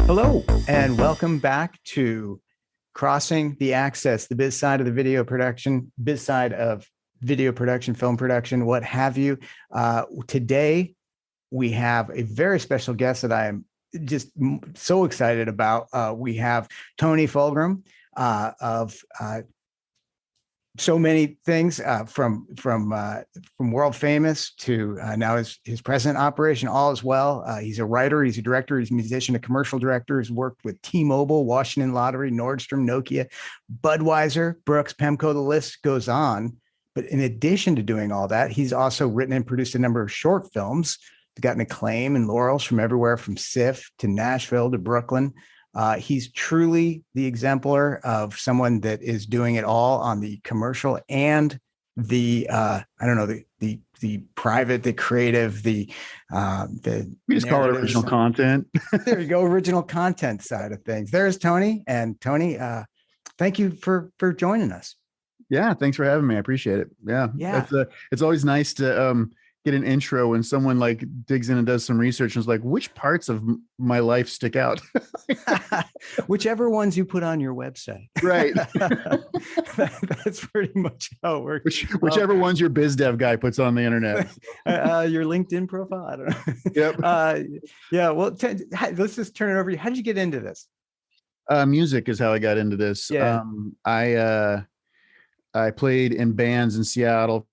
Hello, and welcome back to Crossing the Access, the biz side of the video production, biz side of video production, film production, what have you. Today, we have a very special guest that I am just so excited about. We have Tony Fulghum of so many things, from world famous to now his present operation, all as well. He's a writer, he's a director, he's a musician, a commercial director. He's worked with T-Mobile, Washington Lottery, Nordstrom, Nokia, Budweiser, Brooks, Pemco. The list goes on. But in addition to doing all that, he's also written and produced a number of short films that gotten acclaim and laurels from everywhere, from SIF to Nashville to Brooklyn. He's truly the exemplar of someone that is doing it all on the commercial and the the private, the creative, the we just call it original content. There you go, original content side of things. There's Tony, and Tony, thank you for joining us. Yeah, thanks for having me. I appreciate it. Yeah. It's always nice to get an intro when someone like digs in and does some research and is like, which parts of my life stick out? Whichever ones you put on your website. Right. That's pretty much how it works. Whichever ones your BizDev guy puts on the internet. Your LinkedIn profile. I don't know. Yep. Yeah. Well, let's just turn it over to you. How did you get into this? Music is how I got into this. Yeah. I played in bands in Seattle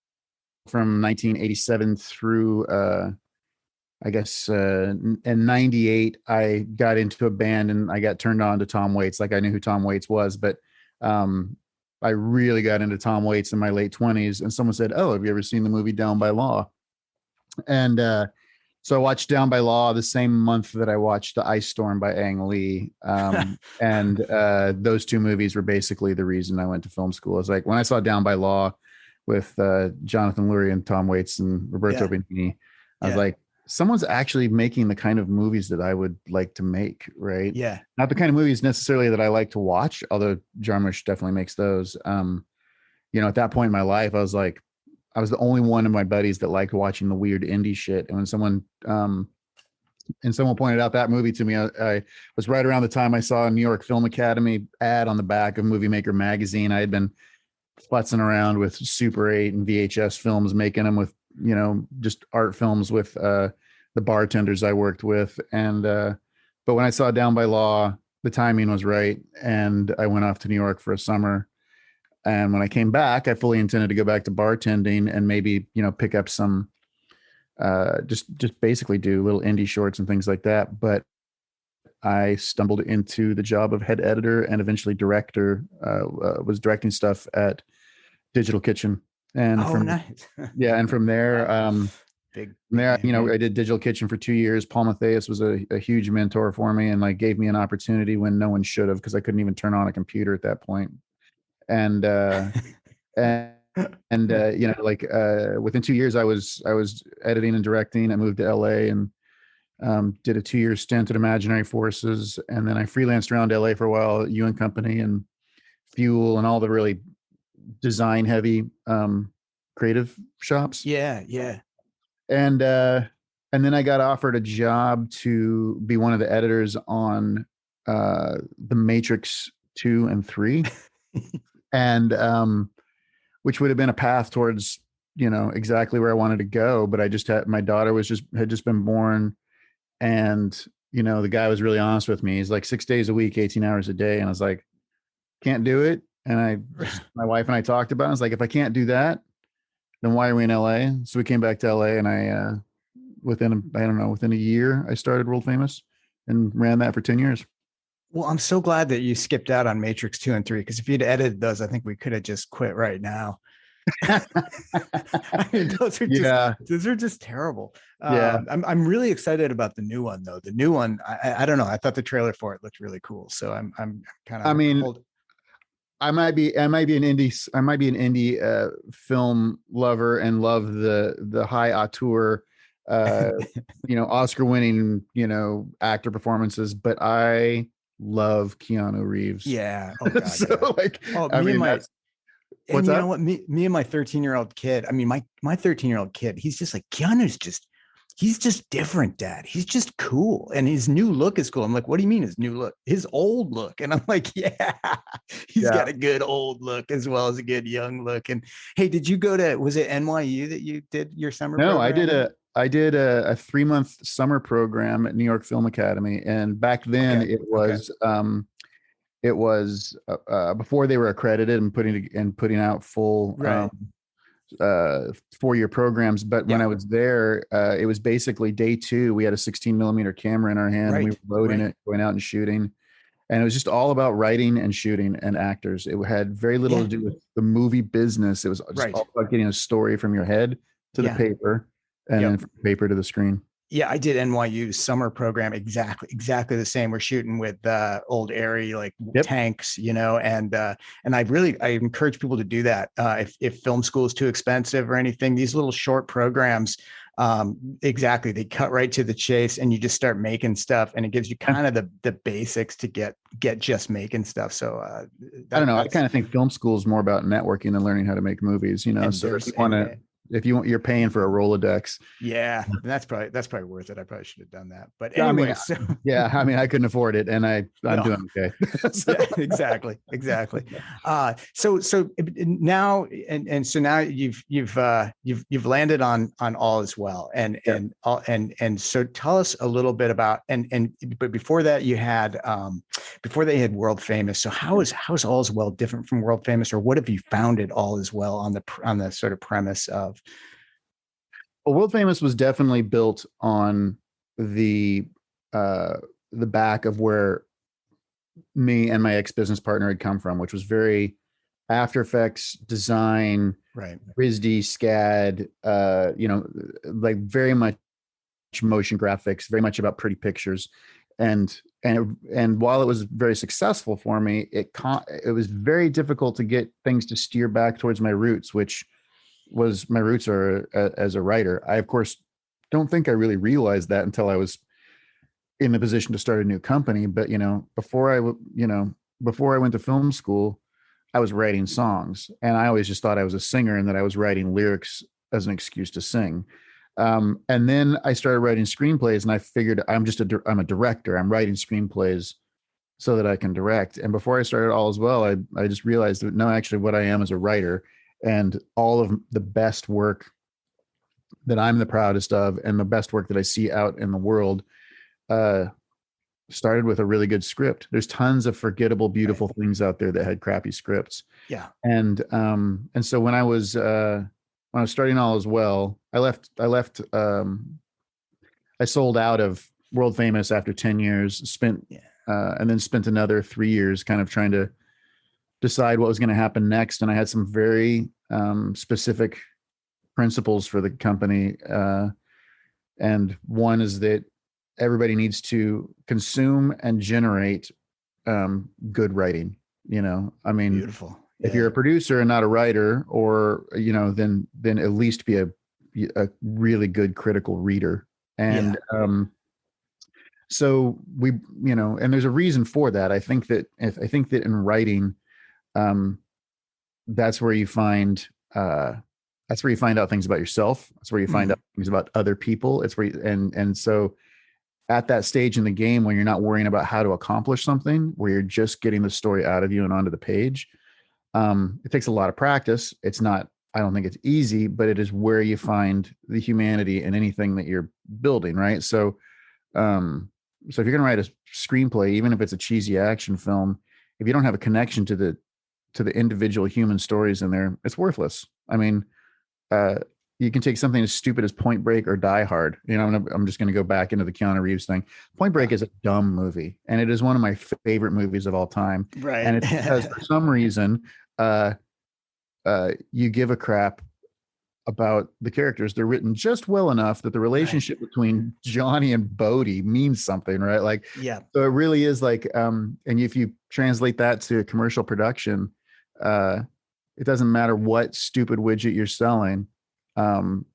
from 1987 through, I guess, in 98, I got into a band and I got turned on to Tom Waits. Like I knew who Tom Waits was, but I really got into Tom Waits in my late 20s. And someone said, "Oh, have you ever seen the movie Down by Law?" And so I watched Down by Law the same month that I watched The Ice Storm by Ang Lee. And those two movies were basically the reason I went to film school. It's like when I saw Down by Law with Jonathan Lurie and Tom Waits and Roberto Benigni, I was like, someone's actually making the kind of movies that I would like to make, right? Yeah. Not the kind of movies necessarily that I like to watch, although Jarmusch definitely makes those. At that point in my life, I was like, I was the only one of my buddies that liked watching the weird indie shit. And when someone pointed out that movie to me, I was right around the time I saw a New York Film Academy ad on the back of Movie Maker magazine. I had been futzing around with Super 8 and VHS films, making them with, just art films with the bartenders I worked with. And but when I saw Down by Law, the timing was right. And I went off to New York for a summer. And when I came back, I fully intended to go back to bartending and maybe, pick up some, just basically do little indie shorts and things like that. But I stumbled into the job of head editor and eventually director, was directing stuff at Digital Kitchen. And Nice. Yeah. And from there, big there, I did Digital Kitchen for 2 years. Paul Matthias was a huge mentor for me and like gave me an opportunity when no one should have, because I couldn't even turn on a computer at that point. And within 2 years, I was editing and directing. I moved to LA and did a 2-year stint at Imaginary Forces, and then I freelanced around LA for a while at You and Company and Fuel and all the really design heavy creative shops. Yeah. And then I got offered a job to be one of the editors on The Matrix 2 and 3. And which would have been a path towards, exactly where I wanted to go. But I just had, my daughter had just been born. And, the guy was really honest with me. He's like 6 days a week, 18 hours a day. And I was like, can't do it. And my wife and I talked about it. I was like, if I can't do that, then why are we in LA? So we came back to LA and I, within a year, I started World Famous and ran that for 10 years. Well, I'm so glad that you skipped out on Matrix 2 and 3, because if you'd edited those, I think we could have just quit right now. I mean, those are just terrible. I'm really excited about the new one though. The new one, I don't know. I thought the trailer for it looked really cool. So I'm kind of, I might be an indie film lover and love the high auteur, Oscar winning, actor performances, but I love Keanu Reeves. Yeah. Oh, God, so yeah. like, what's that? Me and my 13-year-old kid. I mean, my 13-year-old kid, he's just like, Keanu's just he's just different, Dad. He's just cool. And his new look is cool. I'm like, what do you mean his new look? His old look. And I'm like, yeah, he's Yeah. got a good old look as well as a good young look. And hey, did you go to, was it NYU that you did your summer No, program at? I did a 3 month summer program at New York Film Academy, and back then Okay. Okay. it was before they were accredited and putting out full Right. 4-year programs. But when Yeah. I was there, it was basically day two. We had a 16 millimeter camera in our hand, and we Right. were loading Right. it, going out and shooting. And it was just all about writing and shooting and actors. It had very little Yeah. to do with the movie business. It was just Right. all about getting a story from your head to the Yeah. paper, and then Yep. from paper to the screen. Yeah, I did NYU's summer program exactly the same. We're shooting with old Airy like Yep. tanks, and I encourage people to do that. If film school is too expensive or anything, these little short programs, exactly, they cut right to the chase, and you just start making stuff, and it gives you kind of the basics to get just making stuff. So I don't know. I that's kind of think film school is more about networking than learning how to make movies, you know. and So if there's you want to, if you want, you're paying for a Rolodex. yeah, that's probably worth it. I probably should have done that. But I mean, anyway, so yeah, I mean, I couldn't afford it, and I'm no. doing okay. So, Yeah, exactly. So now and so now you've landed on all as well, yeah. and so tell us a little bit about but before that you had before they had World Famous. So how's All is Well different from World Famous, or what have you founded All is Well on the sort of premise of? Well, World Famous was definitely built on the uh, the back of where me and my ex business partner had come from, which was very After Effects design, Right. BizDev, SCAD, like very much motion graphics, very much about pretty pictures. And while it was very successful for me, it was very difficult to get things to steer back towards my roots, which was my roots are as a writer. I of course don't think I really realized that until I was in the position to start a new company. But before I went to film school, I was writing songs, and I always just thought I was a singer and that I was writing lyrics as an excuse to sing. And then I started writing screenplays, and I figured I'm a director. I'm writing screenplays so that I can direct. And before I started All as Well, I just realized that no, actually, what I am is a writer, and all of the best work that I'm the proudest of, and the best work that I see out in the world, uh, started with a really good script. There's tons of forgettable, beautiful Right. things out there that had crappy scripts. Yeah. And so when I was starting All as Well, I sold out of World Famous after 10 years, Yeah. and then spent another 3 years kind of trying to decide what was going to happen next. And I had some very specific principles for the company. And one is that everybody needs to consume and generate good writing. I mean, Beautiful. if you're a Yeah. producer and not a writer, or then at least be a really good critical reader. Yeah. And so and there's a reason for that. I think that in writing, um, that's where you find out things about yourself. That's where you find Mm. out things about other people. It's where and so at that stage in the game when you're not worrying about how to accomplish something, where you're just getting the story out of you and onto the page, it takes a lot of practice. It's not, I don't think it's easy, but it is where you find the humanity in anything that you're building, right? So if you're going to write a screenplay, even if it's a cheesy action film, if you don't have a connection to the individual human stories in there, it's worthless. I mean, uh, you can take something as stupid as Point Break or Die Hard. I'm just going to go back into the Keanu Reeves thing. Point Break Yeah. is a dumb movie, and it is one of my favorite movies of all time. Right. And it's because for some reason, uh, you give a crap about the characters. They're written just well enough that the Right. relationship between Johnny and Bodhi means something, right? Like, Yeah. so it really is like, and if you translate that to a commercial production, it doesn't matter what stupid widget you're selling. Um,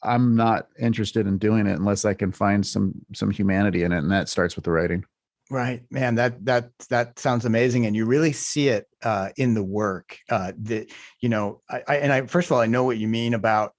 I'm not interested in doing it unless I can find some humanity in it, and that starts with the writing. Right, man. That sounds amazing, and you really see it in the work. I first of all, I know what you mean about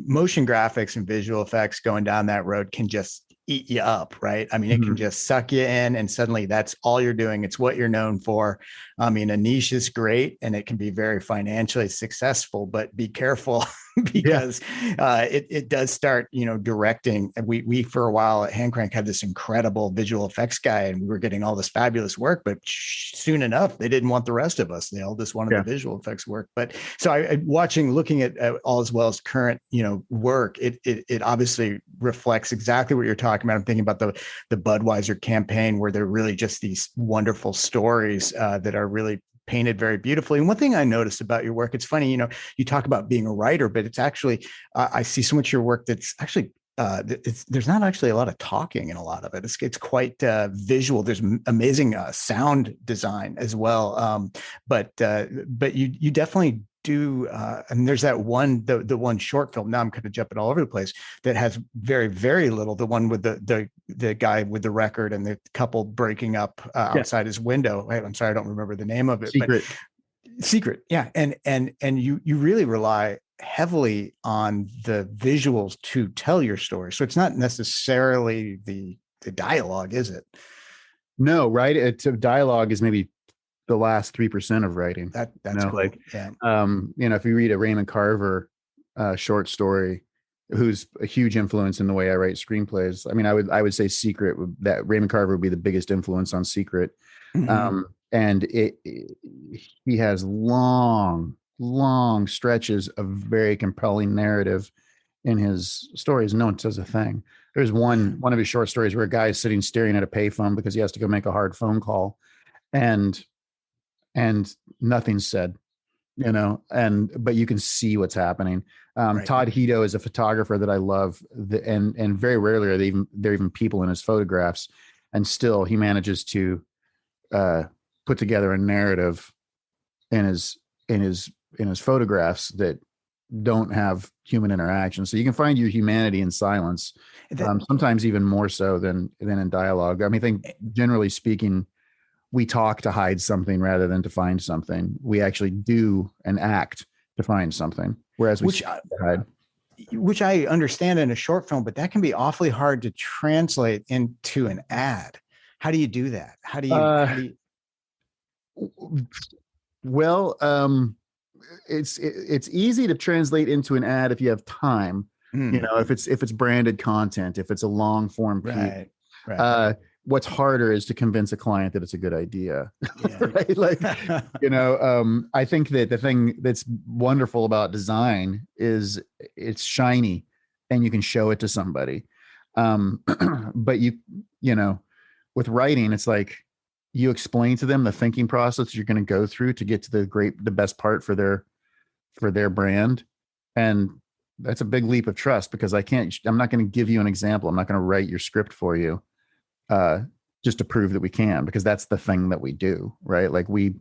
motion graphics and visual effects going down that road can just eat you up, right? I mean, it can Mhm. just suck you in, and suddenly that's all you're doing. It's what you're known for. I mean, a niche is great, and it can be very financially successful, but be careful Yeah. because it does start, directing. And we for a while at Handcrank had this incredible visual effects guy, and we were getting all this fabulous work. But soon enough, they didn't want the rest of us. They all just wanted the Yeah. visual effects work. But so looking at all as well as current, work, it obviously reflects exactly what you're talking about. I'm thinking about the Budweiser campaign, where they're really just these wonderful stories that are really painted very beautifully. And one thing I noticed about your work, it's funny, you talk about being a writer, but it's actually, I see so much of your work that's actually, there's not actually a lot of talking in a lot of it. It's quite visual. There's amazing sound design as well. But you definitely do. And there's that one, the one short film. Now I'm kind of jumping all over the place, that has very, very little. The one with the guy with the record and the couple breaking up Yeah. outside his window. I'm sorry, I don't remember the name of it, but Secret. Secret. Yeah. And you really rely heavily on the visuals to tell your story. So it's not necessarily the dialogue, is it? No, right. It's a dialogue is maybe the last 3% of writing. That's cool. Like, Yeah. if you read a Raymond Carver short story, who's a huge influence in the way I write screenplays. I mean, I would say Secret, that Raymond Carver would be the biggest influence on Secret. Mm-hmm. And he has long stretches of very compelling narrative in his stories. No one says a thing. There's Yeah. one of his short stories where a guy is sitting staring at a payphone because he has to go make a hard phone call, and nothing's said, but you can see what's happening. Right. Todd Hito is a photographer that I love, and very rarely are there even people in his photographs, and still he manages to put together a narrative in his photographs that don't have human interaction. So you can find your humanity in silence, sometimes even more so than in dialogue. I mean, I think generally speaking, we talk to hide something rather than to find something. We actually do an act to find something, whereas we hide. Which I understand in a short film, but that can be awfully hard to translate into an ad. How do you do that? How do you? Well, it's easy to translate into an ad if you have time. If it's branded content, if it's a long form piece. Right. Right. What's harder is to convince a client that it's a good idea. Yeah. Right? Like, I think that the thing that's wonderful about design is it's shiny and you can show it to somebody. But with writing, it's like you explain to them the thinking process you're going to go through to get to the best part for their brand. And that's a big leap of trust, because I'm not going to give you an example. I'm not going to write your script for you just to prove that we can, because that's the thing that we do, right? Like we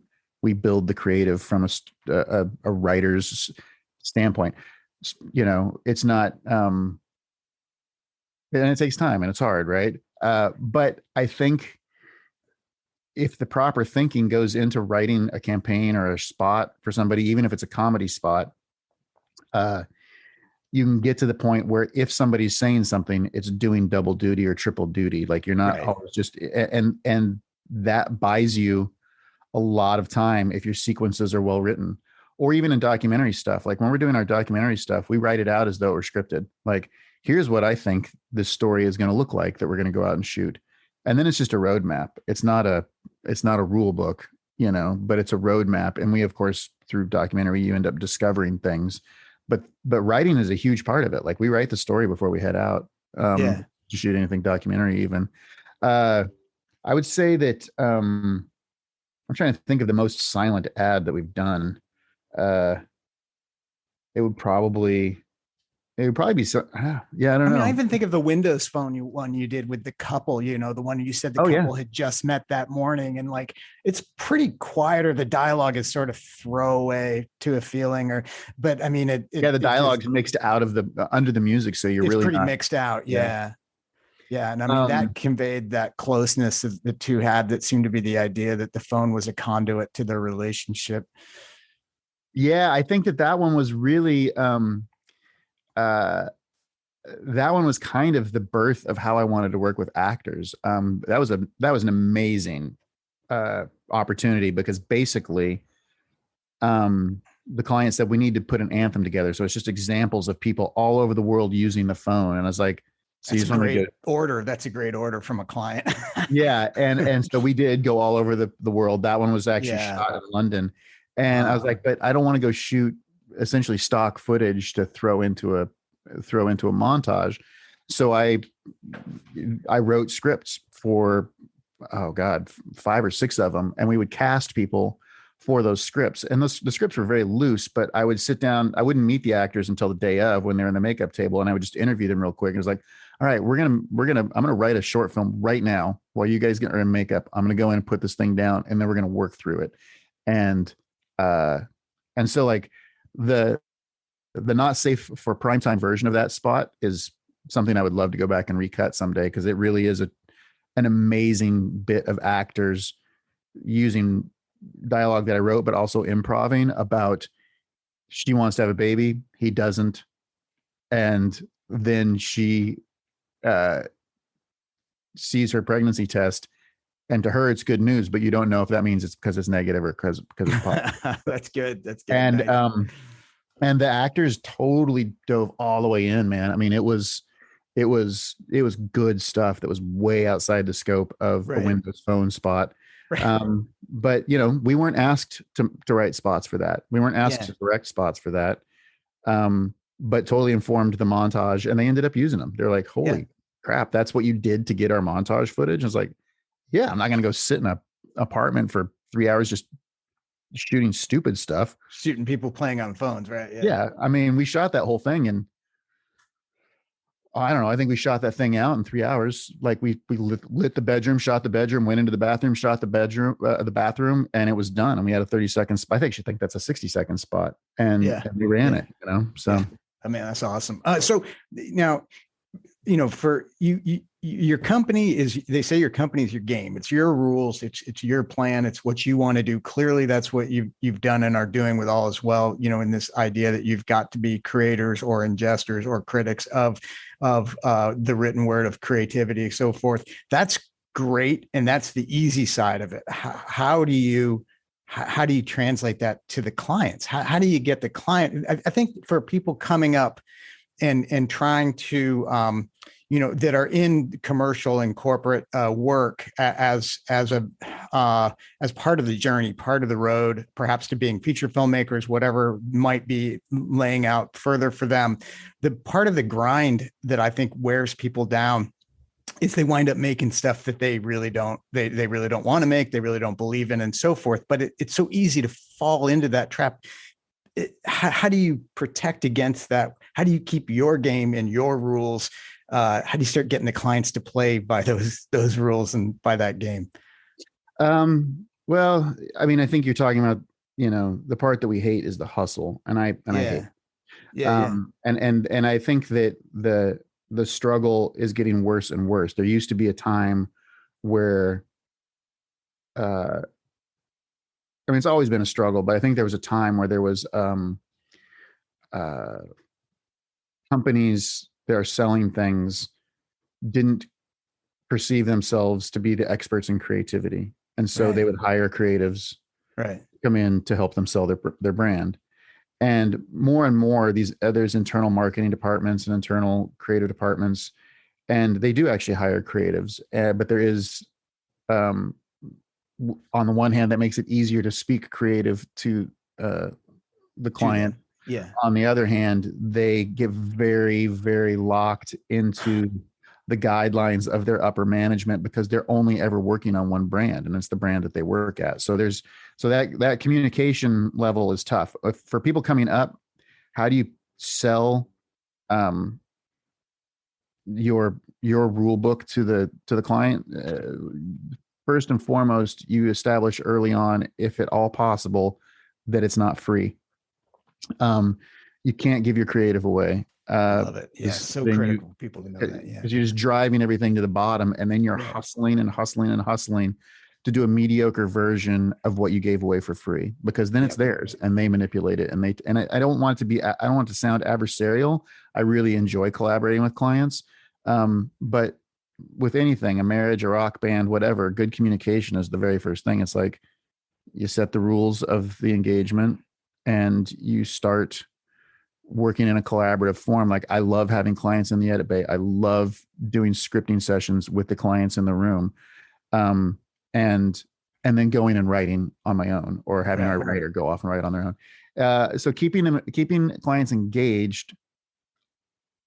build the creative from a writer's standpoint. It's not, and it takes time and it's hard, right? But I think if the proper thinking goes into writing a campaign or a spot for somebody, even if it's a comedy spot, you can get to the point where if somebody's saying something, it's doing double duty or triple duty. Like you're not always just, and that buys you a lot of time if your sequences are well written. Or even in documentary stuff. Like when we're doing our documentary stuff, we write it out as though it were scripted. Like, here's what I think this story is going to look like that we're going to go out and shoot. And then it's just a roadmap. It's not a rule book, but it's a roadmap. And we, of course, through documentary, you end up discovering things. But writing is a huge part of it. Like we write the story before we head out to shoot anything documentary even. I would say that I'm trying to think of the most silent ad that we've done. It would probably be so. Yeah, I don't know. I even think of the Windows Phone one you did with the couple. The one you said the Oh, couple had just met that morning, and like it's pretty quiet, or the dialogue is sort of throwaway to a feeling. But I mean, the dialogue is mixed out of under the music, so you're it's really pretty mixed out. Yeah. Yeah. And I mean, that Um, conveyed that closeness that the two had, that seemed to be the idea that the phone was a conduit to their relationship. yeah, I think that one was really, uh, that one was kind of the birth of how I wanted to work with actors. That was an amazing opportunity because basically, the client said we need to put an anthem together. So it's just examples of people all over the world using the phone, and I was like, so you That's a just want me to great go, order. That's a great order from a client. yeah, and so we did go all over the world. That one was actually Yeah. shot in London, and I was Uh, like, but I don't want to go shoot essentially stock footage to throw into a montage. So I wrote scripts for, oh god, 5 or 6 of them, and we would cast people for those scripts. And the scripts were very loose, but I would sit down. I wouldn't meet the actors until the day of when they're in the makeup table, and I would just interview them real quick. And it was like, all right, I'm gonna write a short film right now while you guys get in makeup. I'm gonna go in and put this thing down, and then we're gonna work through it. And uh, and so like the not safe for primetime version of that spot is something I would love to go back and recut someday, because it really is an amazing bit of actors using dialogue that I wrote, but also improving about, she wants to have a baby, he doesn't, and then she uh, sees her pregnancy test, and to her it's good news, but you don't know if that means it's because it's negative or because it's positive. that's good. That's good. And Nice. and the actors totally dove all the way in, man. I mean, it was good stuff that was way outside the scope of a Right. Windows Phone spot. Right. But we weren't asked to write spots for that. We weren't asked Yeah. to direct spots for that. But totally informed the montage, and they ended up using them. They're like, Yeah. holy crap, that's what you did to get our montage footage. I was like, yeah, I'm not going to go sit in a apartment for 3 hours just shooting stupid stuff. Shooting people playing on phones. Right. Yeah. Yeah. I mean, we shot that whole thing in, I don't know. I think we shot that thing out in 3 hours. Like we lit the bedroom, shot the bedroom, went into the bathroom, shot the bathroom, and it was done. And we had a 30-second spot. I think she think that's a 60-second spot, Yeah. and we ran Yeah. it. So Yeah. I mean, that's awesome. So now, for your company is, they say your company is your game. It's your rules. It's your plan. It's what you want to do. Clearly, that's what you've done and are doing with all as well. In this idea that you've got to be creators or ingestors or critics of the written word of creativity, so forth. That's great, and that's the easy side of it. How do you translate that to the clients? How do you get the client? I think for people coming up and trying to that are in commercial and corporate work as part of the journey, part of the road, perhaps to being feature filmmakers, whatever might be laying out further for them. The part of the grind that I think wears people down is they wind up making stuff that they really don't want to make, they really don't believe in, and so forth. But it's so easy to fall into that trap. How do you protect against that? How do you keep your game and your rules? How do you start getting the clients to play by those rules and by that game? well, I mean, I think you're talking about, the part that we hate is the hustle, and I hate Yeah, yeah, yeah. and I think that the struggle is getting worse and worse. There used to be a time where uh I mean, it's always been a struggle, but I think there was a time where there was uh companies that are selling things didn't perceive themselves to be the experts in creativity, and so they Right, would hire creatives to right. come in to help them sell their brand. And more there's internal marketing departments and internal creative departments, and they do actually hire creatives, but there is, um, on the one hand, that makes it easier to speak creative to the To client. them. Yeah. On the other hand, they get very, very locked into the guidelines of their upper management because they're only ever working on one brand, and it's the brand that they work at. So that communication level is tough. For people coming up, how do you sell um, your rule book to the client? First and foremost, you establish early on, if at all possible, that it's not free. Um, you can't give your creative away. I love it. Yeah. So Then you, critical. People to know that. Yeah. because you're just driving everything to the bottom, and then you're Right. hustling and hustling and hustling to do a mediocre version of what you gave away for free, because then it's Yep. theirs and they manipulate it. And I don't want it to be, I don't want it to sound adversarial. I really enjoy collaborating with clients. But with anything, a marriage, a rock band, whatever, good communication is the very first thing. It's like you set the rules of the engagement and you start working in a collaborative form. Like, I love having clients in the edit bay. I love doing scripting sessions with the clients in the room. Um, and then going and writing on my own, or having our writer go off and write on their own. So keeping clients engaged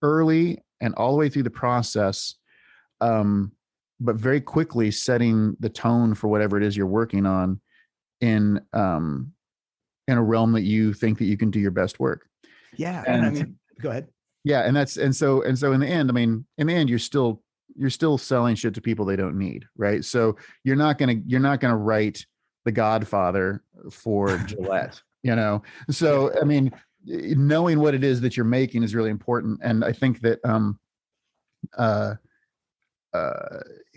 early and all the way through the process, but very quickly setting the tone for whatever it is you're working on in a realm that you think that you can do your best work. Yeah. And I mean, go ahead. Yeah, and so in the end, I mean, in the end, you're still selling shit to people they don't need, right? So you're not gonna write The Godfather for Gillette, you know. So I mean, knowing what it is that you're making is really important, and I think that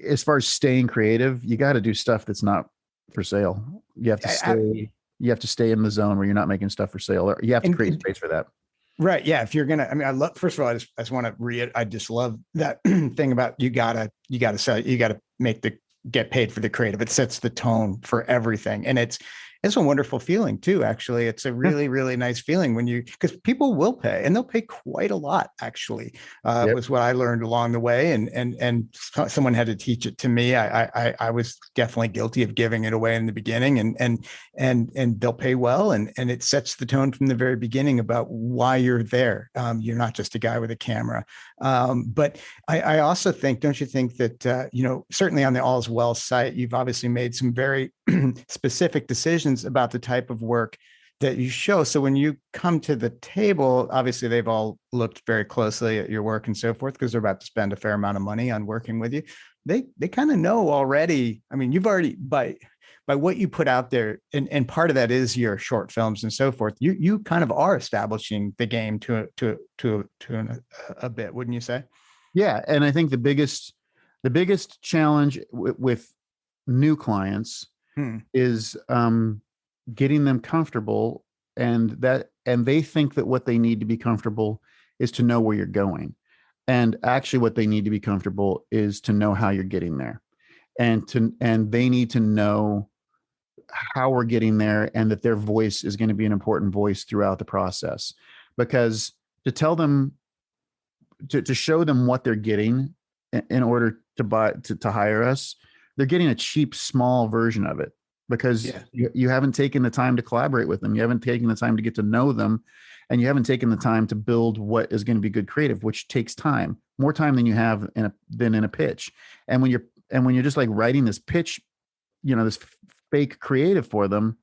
as far as staying creative, you got to do stuff that's not for sale. You have to stay. You have to stay in the zone where you're not making stuff for sale, or you have to create space for that. Right. Yeah. If you're going to, I mean, I love, first of all, I just want to read, I just love that thing about you gotta sell, you gotta get paid for the creative. It sets the tone for everything. And it's a wonderful feeling too. Actually, it's a really, really nice feeling when because people will pay, and they'll pay quite a lot. Actually, was what I learned along the way. And someone had to teach it to me. I was definitely guilty of giving it away in the beginning, and they'll pay well. And it sets the tone from the very beginning about why you're there. You're not just a guy with a camera. But I also think, don't you think that, certainly on the All's Well site, you've obviously made some very specific decisions about the type of work that you show. So when you come to the table, obviously they've all looked very closely at your work and so forth, because they're about to spend a fair amount of money on working with you. They kind of know already. I mean, you've already, by what you put out there, and part of that is your short films and so forth, you kind of are establishing the game to a bit, wouldn't you say? Yeah. And I think the biggest challenge with new clients is getting them comfortable, and they think that what they need to be comfortable is to know where you're going. And actually what they need to be comfortable is to know how you're getting there, and they need to know how we're getting there, and that their voice is going to be an important voice throughout the process. Because to tell them, to show them what they're getting in order to hire us, they're getting a cheap, small version of it, because you haven't taken the time to collaborate with them. You haven't taken the time to get to know them, and you haven't taken the time to build what is going to be good creative, which takes time, more time than you have than in a pitch. And when you're just like writing this pitch, this fake creative for them,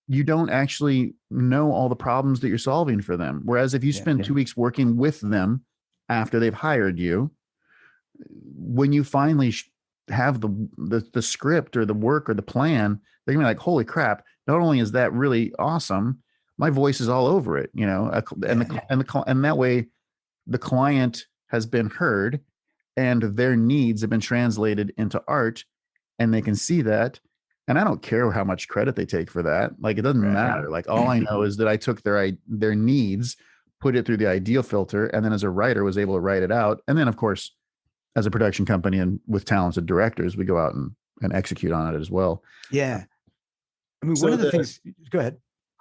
you don't actually know all the problems that you're solving for them. Whereas if you spend 2 weeks working with them after they've hired you, when you finally have the script or the work or the plan, they're gonna be like, holy crap, not only is that really awesome, my voice is all over it, and that way the client has been heard, and their needs have been translated into art, and they can see that. And I don't care how much credit they take for that. Like, it doesn't matter. Like, all I know is that I took their needs, put it through the ideal filter, and then as a writer was able to write it out. And then, of course, as a production company and with talented directors, we go out and execute on it as well. Yeah. I mean, one of the things, go ahead.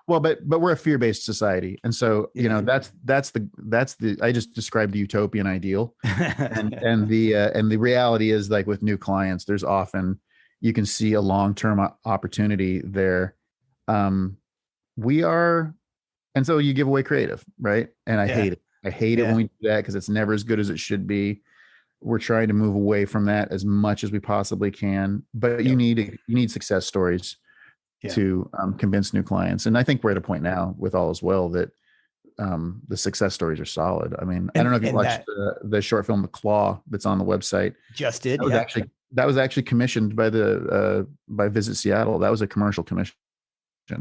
Well, but we're a fear-based society. And so, that's the, I just described the utopian ideal. and the reality is, like, with new clients, there's often, you can see a long-term opportunity there. And so you give away creative, right? And I hate it. I hate it when we do that, because it's never as good as it should be. We're trying to move away from that as much as we possibly can, but you need success stories to convince new clients. And I think we're at a point now with All Is Well that the success stories are solid. I mean, I don't know if you watched the short film The Claw that's on the website. Just did. That was actually commissioned by by Visit Seattle. That was a commercial commission.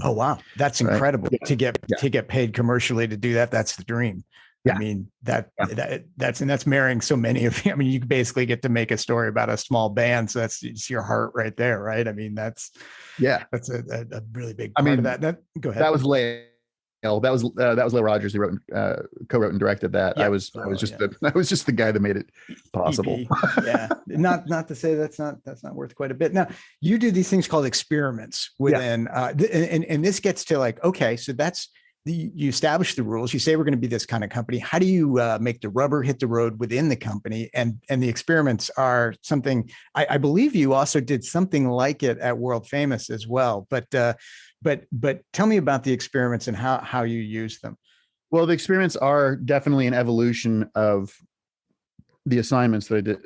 Oh, wow. That's Right. incredible Yeah. to get paid commercially to do that. That's the dream. I Yeah. mean, that's marrying so many of you. I mean, you basically get to make a story about a small band. So it's your heart right there. Right. I mean, that's Yeah. a really big I part of mean, that. Go ahead. that was Lale. That was Lale Rogers who wrote, co-wrote and directed that. Yeah. I was just I was just the guy that made it possible. EP. Yeah. Not to say that's not worth quite a bit. Now you do these things called experiments within, and this gets to like, okay, so that's you establish the rules. You say we're going to be this kind of company. How do you make the rubber hit the road within the company? And the experiments are something I believe you also did something like it at World Famous as well. But tell me about the experiments and how you use them. Well, the experiments are definitely an evolution of the assignments that I did,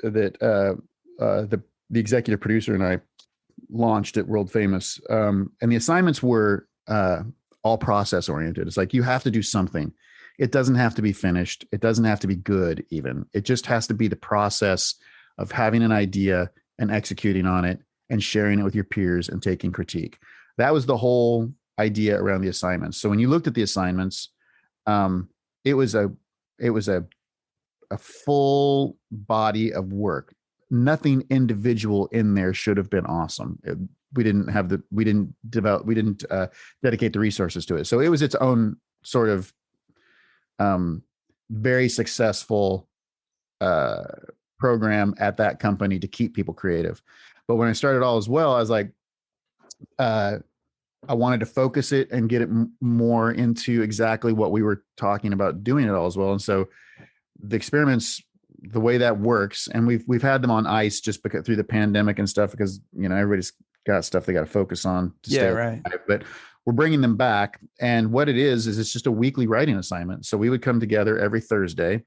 the executive producer and I launched at World Famous. And the assignments were all process oriented. It's like, you have to do something. It doesn't have to be finished. It doesn't have to be good even. It just has to be the process of having an idea and executing on it and sharing it with your peers and taking critique. That was the whole idea around the assignments. So when you looked at the assignments, it was a full body of work. Nothing individual in there should have been awesome. We didn't dedicate the resources to it. So it was its own sort of very successful program at that company to keep people creative. But when I started All As Well, I was like, I wanted to focus it and get it more into exactly what we were talking about doing it All As Well. And so the experiments, the way that works, and we've had them on ice just because through the pandemic and stuff, because everybody's got stuff they got to focus on to stay alive. But we're bringing them back, and what it is it's just a weekly writing assignment. So we would come together every Thursday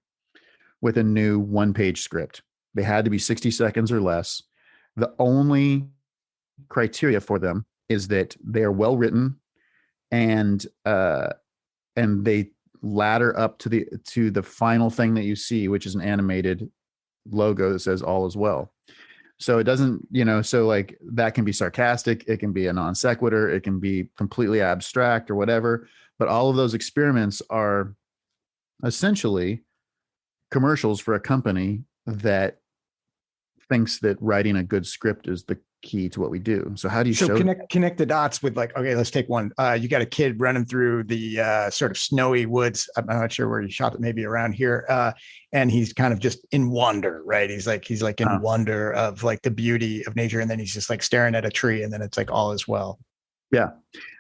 with a new 1-page script. They had to be 60 seconds or less. The only criteria for them is that they are well written, and they ladder up to the final thing that you see, which is an animated logo that says All As Well. So it doesn't, so like that can be sarcastic, it can be a non sequitur, it can be completely abstract or whatever. But all of those experiments are essentially commercials for a company that thinks that writing a good script is the key to what we do. So how do you show connect the dots with, like, okay, let's take one. You got a kid running through the sort of snowy woods. I'm not sure where you shot it, maybe around here. And he's kind of just in wonder, right? He's like in wonder of like the beauty of nature. And then he's just like staring at a tree, and then it's like All Is Well. Yeah.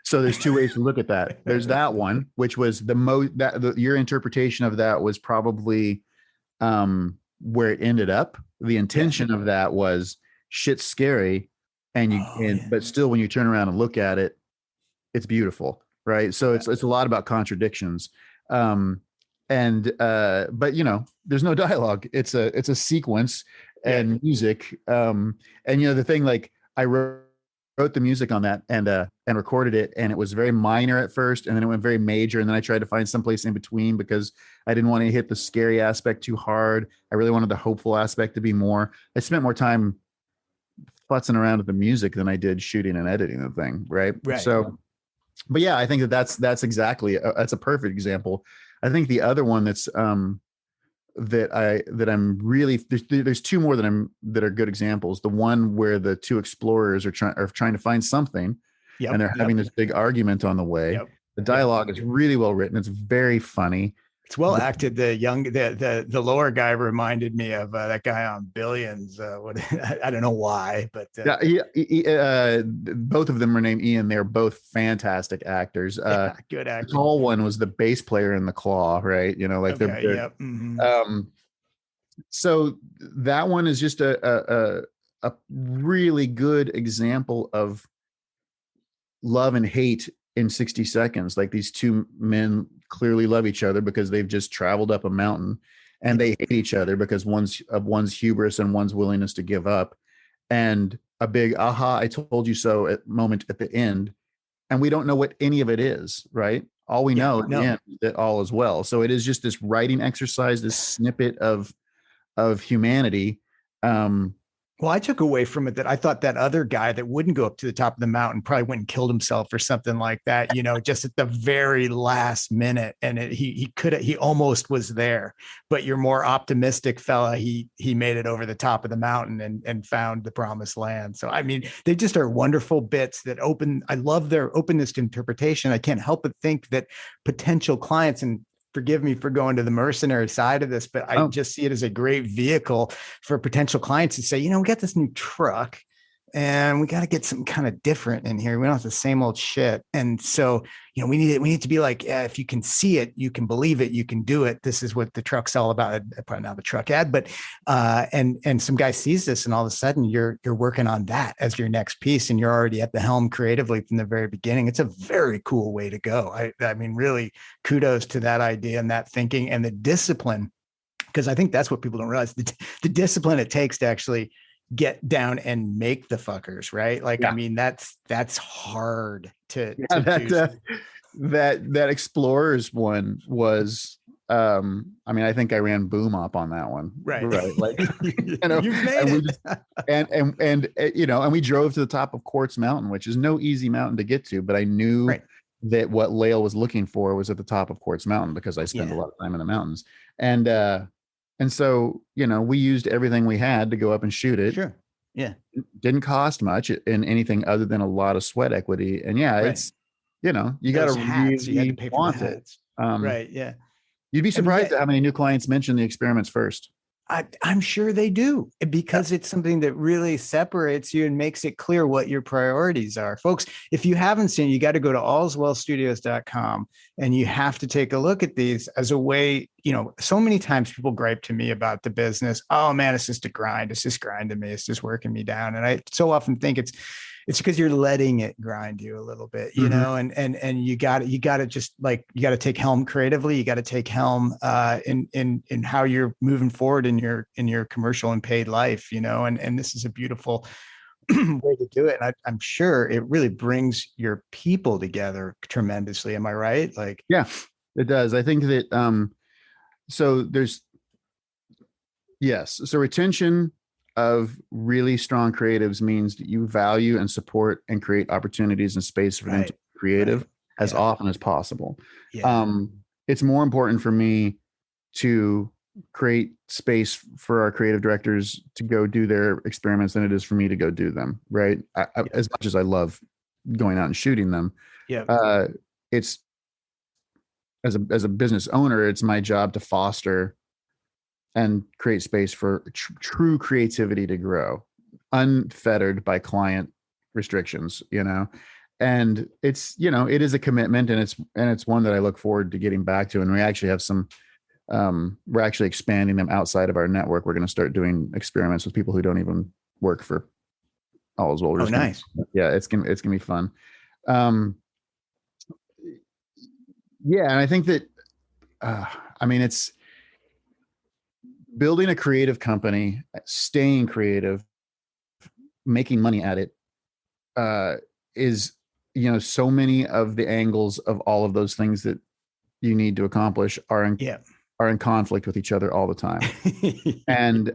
So there's two ways to look at that. There's that one, which was your interpretation of that was probably where it ended up. The intention of that was shit's scary, but still when you turn around and look at it, it's beautiful, right? So it's a lot about contradictions. But there's no dialogue. It's a sequence and music. The thing, like, I wrote the music on that and recorded it, and it was very minor at first, and then it went very major, and then I tried to find someplace in between because I didn't want to hit the scary aspect too hard. I really wanted the hopeful aspect to be more. I spent more time futzing around with the music than I did shooting and editing the thing, right? So, but yeah, I think that's exactly that's a perfect example. I think the other one that's that I'm really there's two more that are good examples. The one where the two explorers are trying to find something, and they're having this big argument on the way. The dialogue is really well written. It's very funny. It's well acted. The lower guy reminded me of that guy on Billions. I don't know why, but both of them are named Ian. They're both fantastic actors. Good actor. The tall one was the bass player in The Claw, right? So that one is just a really good example of love and hate in 60 seconds. Like, these two men clearly love each other because they've just traveled up a mountain, and they hate each other because one's hubris and one's willingness to give up, and a big aha, I told you so moment at the end. And we don't know what any of it is, right? All we know at the end is that All Is Well. So it is just this writing exercise, this snippet of humanity. Well, I took away from it that I thought that other guy that wouldn't go up to the top of the mountain probably went and killed himself or something like that, just at the very last minute. And he almost was there, but your more optimistic fella, he made it over the top of the mountain and found the promised land. So, I mean, they just are wonderful bits that I love their openness to interpretation. I can't help but think that potential clients, and forgive me for going to the mercenary side of this, but I just see it as a great vehicle for potential clients to say, we got this new truck and we got to get something kind of different in here. We don't have the same old shit. And so, we need to be like, if you can see it, you can believe it, you can do it. This is what the truck's all about. Probably not the truck ad, but, and some guy sees this and all of a sudden you're working on that as your next piece and you're already at the helm creatively from the very beginning. It's a very cool way to go. I mean, really kudos to that idea and that thinking and the discipline, because I think that's what people don't realize, the discipline it takes to actually get down and make the fuckers, right? Like, I mean, that's hard to do. That Explorers one was, I mean, I think I ran boom up on that one. Right. Like, you've made it. And we drove to the top of Quartz Mountain, which is no easy mountain to get to, but I knew that what Lael was looking for was at the top of Quartz Mountain because I spend a lot of time in the mountains. And so, we used everything we had to go up and shoot it. Sure. Yeah. It didn't cost much in anything other than a lot of sweat equity. And it's, you got to really want it. Right. Yeah. You'd be surprised at how many new clients mention the experiments first. I'm sure they do, because it's something that really separates you and makes it clear what your priorities are. Folks, if you haven't seen, you got to go to allswellstudios.com and you have to take a look at these as a way, so many times people gripe to me about the business. Oh man, it's just a grind. It's just grinding me. It's just working me down. And I so often think it's because you're letting it grind you a little bit, and you got to just like, you got to take helm creatively. You got to take helm in how you're moving forward in your commercial and paid life, and this is a beautiful way to do it. And I'm sure it really brings your people together tremendously. Am I right? Like, yeah, it does. I think that, so retention of really strong creatives means that you value and support and create opportunities and space for them to be creative as often as possible. It's more important for me to create space for our creative directors to go do their experiments than it is for me to go do them. Right. As much as I love going out and shooting them. It's as a business owner, it's my job to foster and create space for true creativity to grow, unfettered by client restrictions, and it's, it is a commitment, and it's one that I look forward to getting back to. And we actually have some, we're actually expanding them outside of our network. We're going to start doing experiments with people who don't even work for Allswell. Oh, nice. It's gonna be fun. And I think that, I mean, it's building a creative company, staying creative, making money at it, is, so many of the angles of all of those things that you need to accomplish are in conflict with each other all the time. And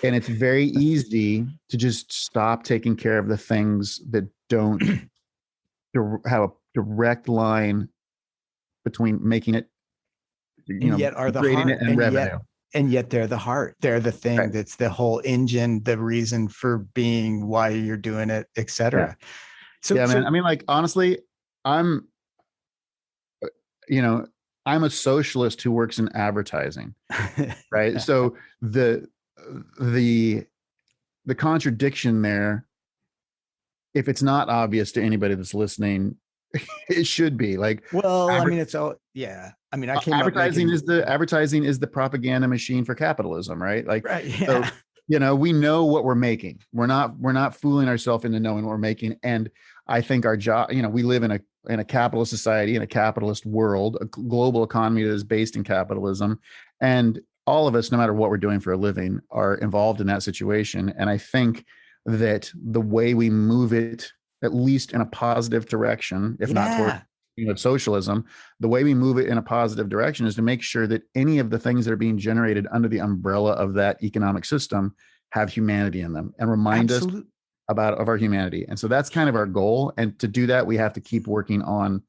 it's very easy to just stop taking care of the things that don't have a direct line between making it, yet are the creating heart it and revenue. And yet they're the heart. They're the thing that's the whole engine, the reason for being, why you're doing it, etc. So, man. I mean, like, honestly, I'm a socialist who works in advertising, right? So the contradiction there, if it's not obvious to anybody that's listening, it should be. Like, well, I mean, it's all, I mean, advertising is the propaganda machine for capitalism, right? Like, so, we know what we're making. We're not fooling ourselves into knowing what we're making. And I think our job, we live in a capitalist society, in a capitalist world, a global economy that is based in capitalism. And all of us, no matter what we're doing for a living, are involved in that situation. And I think that the way we move it, at least in a positive direction, if not toward socialism, the way we move it in a positive direction is to make sure that any of the things that are being generated under the umbrella of that economic system have humanity in them and remind us Absolutely. of our humanity. And so that's kind of our goal. And to do that, we have to keep working on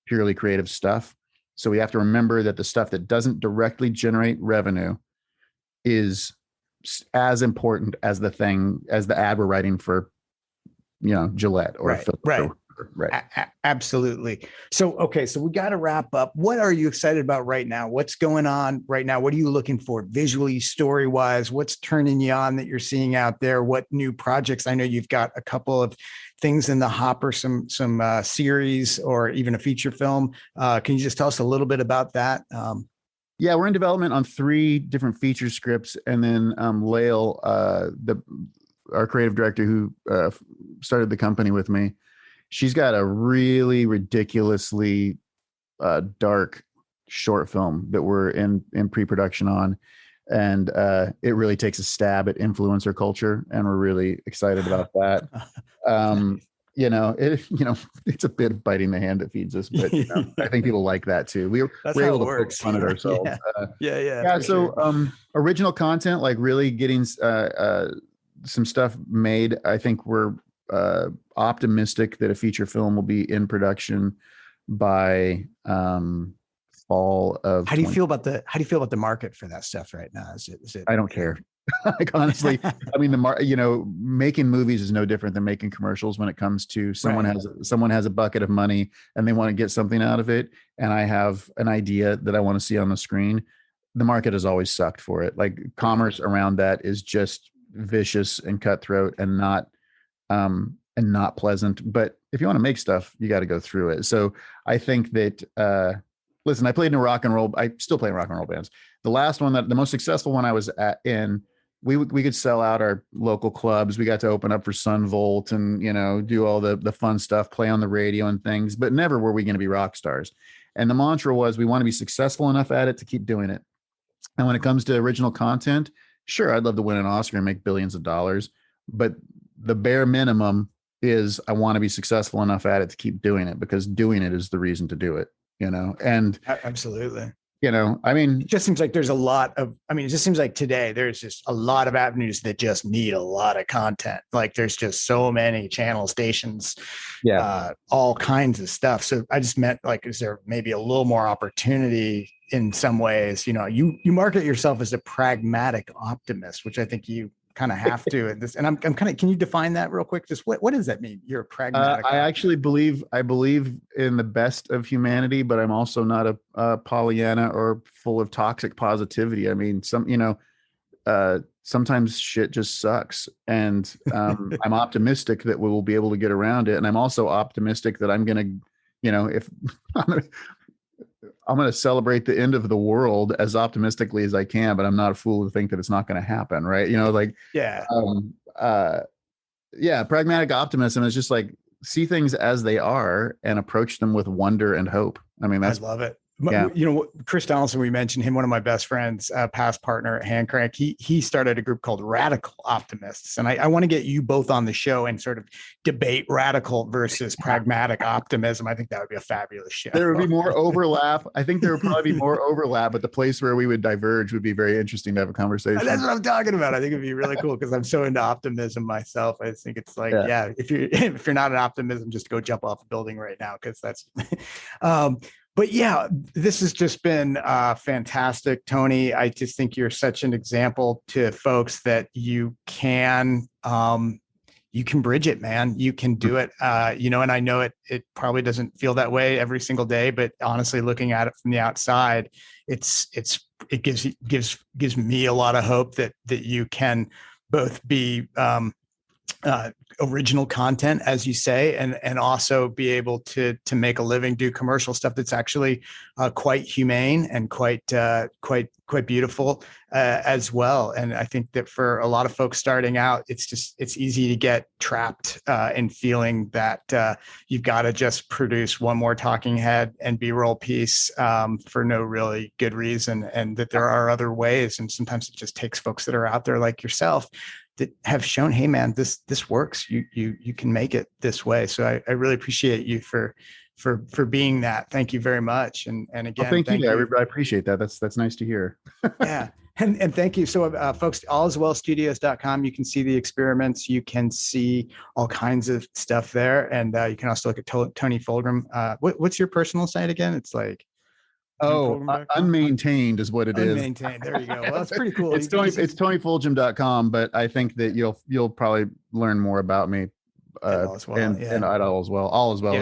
purely creative stuff. So we have to remember that the stuff that doesn't directly generate revenue is as important as the ad we're writing for, Gillette or Right. Philips. Right. Right. Absolutely. So, okay. So we got to wrap up. What are you excited about right now? What's going on right now? What are you looking for visually, story wise? What's turning you on that you're seeing out there? What new projects? I know you've got a couple of things in the hopper, some series or even a feature film. Can you just tell us a little bit about that? Yeah, we're in development on 3 different feature scripts, and then Lael, our creative director who started the company with me, she's got a really ridiculously dark short film that we're in pre-production on, and it really takes a stab at influencer culture, and we're really excited about that. It's a bit of biting the hand that feeds us, but I think people like that too. We're able to poke fun at ourselves. Yeah. So original content, like really getting some stuff made. I think we're optimistic that a feature film will be in production by fall of. How do you feel about the market for that stuff right now? Is it? I don't care. Like, honestly, I mean, making movies is no different than making commercials when it comes to someone has a bucket of money and they want to get something out of it. And I have an idea that I want to see on the screen. The market has always sucked for it. Like, commerce around that is just vicious and cutthroat and not pleasant. But if you want to make stuff, you got to go through it. So I think that, listen, I played in I still play in rock and roll bands. The last one, the most successful one I was in, we could sell out our local clubs. We got to open up for Sun Volt and, do all the fun stuff, play on the radio and things, but never were we going to be rock stars. And the mantra was, we want to be successful enough at it to keep doing it. And when it comes to original content, sure, I'd love to win an Oscar and make billions of dollars, but the bare minimum is I want to be successful enough at it to keep doing it, because doing it is the reason to do it, and absolutely. I mean, it just seems like it just seems like today there's just a lot of avenues that just need a lot of content. Like, there's just so many channel stations, all kinds of stuff. So I just meant, like, is there maybe a little more opportunity in some ways? You market yourself as a pragmatic optimist, which I think you kind of have to in this. And I'm kind of, can you define that real quick? Just what does that mean? You're a pragmatic. I actually believe in the best of humanity, but I'm also not a Pollyanna or full of toxic positivity. I mean, sometimes shit just sucks, and I'm optimistic that we will be able to get around it. And I'm also optimistic that I'm going to, if I'm going to celebrate the end of the world as optimistically as I can, but I'm not a fool to think that it's not going to happen. Right. Pragmatic optimism is just like, see things as they are and approach them with wonder and hope. I mean, I love it. Yeah. Chris Donaldson, we mentioned him, one of my best friends, past partner at Handcrank. He started a group called Radical Optimists. And I want to get you both on the show and sort of debate radical versus pragmatic optimism. I think that would be a fabulous show. There would be more overlap. I think there would probably be more overlap, but the place where we would diverge would be very interesting to have a conversation. That's what I'm talking about. I think it'd be really cool because I'm so into optimism myself. I think it's like, if you're not an optimism, just go jump off a building right now, because that's but yeah, this has just been fantastic, Tony. I just think you're such an example to folks that you can bridge it, man. You can do it. And I know it probably doesn't feel that way every single day, but honestly, looking at it from the outside, it gives me a lot of hope that you can both be original content, as you say, and also be able to make a living, do commercial stuff that's actually quite humane and quite beautiful as well. And I think that for a lot of folks starting out, it's easy to get trapped in feeling that you've got to just produce one more talking head and B-roll piece for no really good reason, and that there are other ways. And sometimes it just takes folks that are out there like yourself that have shown, hey man, this works. You can make it this way. So I really appreciate you for being that. Thank you very much. And again, thank you. I appreciate that. That's nice to hear. Yeah. And thank you. So folks, alliswellstudios.com, you can see the experiments. You can see all kinds of stuff there. And you can also look at Tony Fulgham. What's your personal site again? It's like Oh, TonyFulgham.com? unmaintained is what it is. Unmaintained. There you go. Well, that's pretty cool. It's TonyFulgham.com, but I think that you'll probably learn more about me and all as well. All as well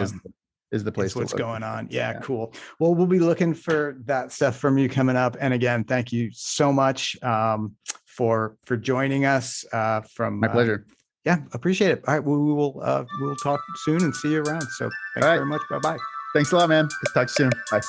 is the place. It's what's going on. Yeah, cool. Well, we'll be looking for that stuff from you coming up. And again, thank you so much for joining us. From my pleasure. Yeah, appreciate it. All right, we'll talk soon and see you around. So thanks very much. Bye bye. Thanks a lot, man. Talk soon. Bye.